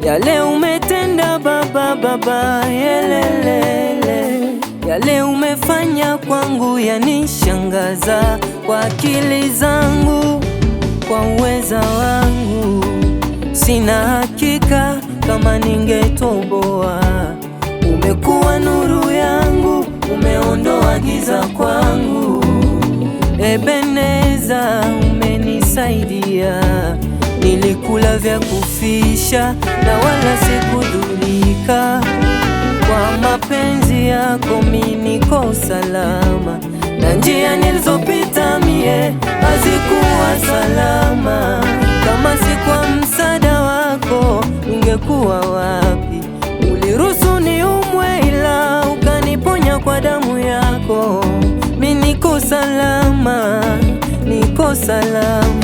yale umetenda Baba, Baba yelelele, yale umefanya kwangu yanishangaza, kwa akili zangu, kwa uweza wangu sina hakika kama ningetoboa. Umekuwa nuru yangu, umeondoa giza kwangu. Ebeneza, umenisaidia. Nilikula vya kufisha na wala sikudhurika. Kwa mapenzi yako mimi niko salama, na njia nilizopita mie hazikuwa salama. Kama si kwa msaada wako ningekuwa wapi? Uliruhusu niumwe ila ukaniponya kwa damu yako. Mimi niko salama, niko salama.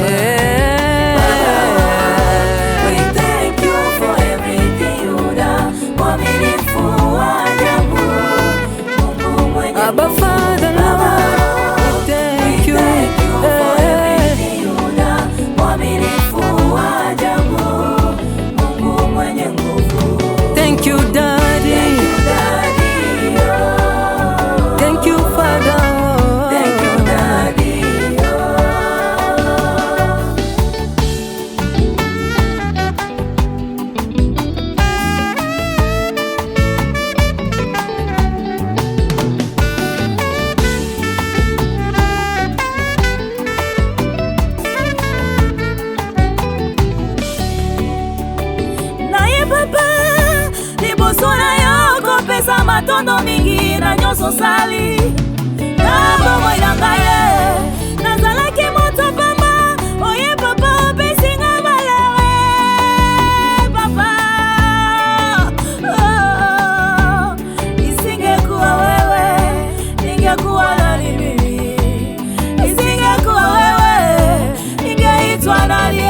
Abba Father, Lord, thank you for everything you done. Mwaminifu wa ajabu, Mungu mwenye nguvu. Thank you Daddy, thank you Father, thank you Daddy. Libosona yoko pesa matondo mingi na nyoso sali na bomo yangaye na zalaki moto pamba. Oye papa opesi nga balewe papa. Isingekuwa wewe ningekuwa nani mimi? Isingekuwa wewe ningeitwa nani?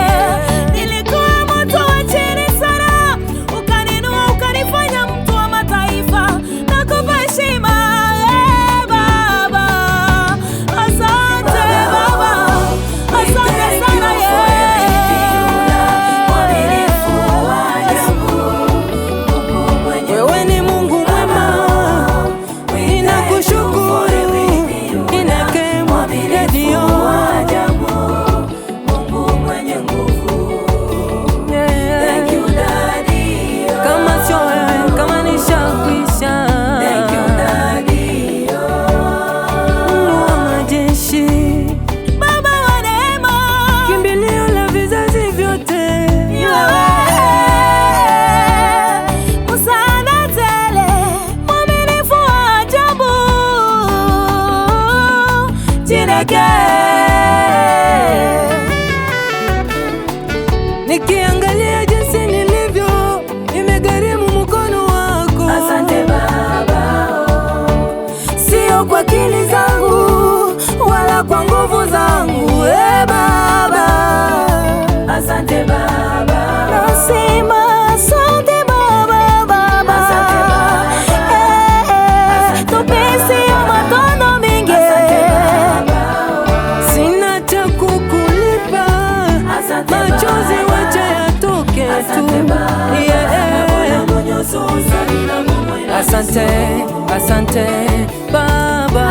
Nikiangalia jinsi nilivyo, imegharimu mkono wako. Asante Baba, sio kwa akili zangu wala kwa nguvu zangu. Baba, asante Baba, nasema asante Baba, Baba. Asante Baba, tupesi ya matondo mingi. Sina cha kukulipa, machozi wacha yatoke tu. Asante, asante Baba.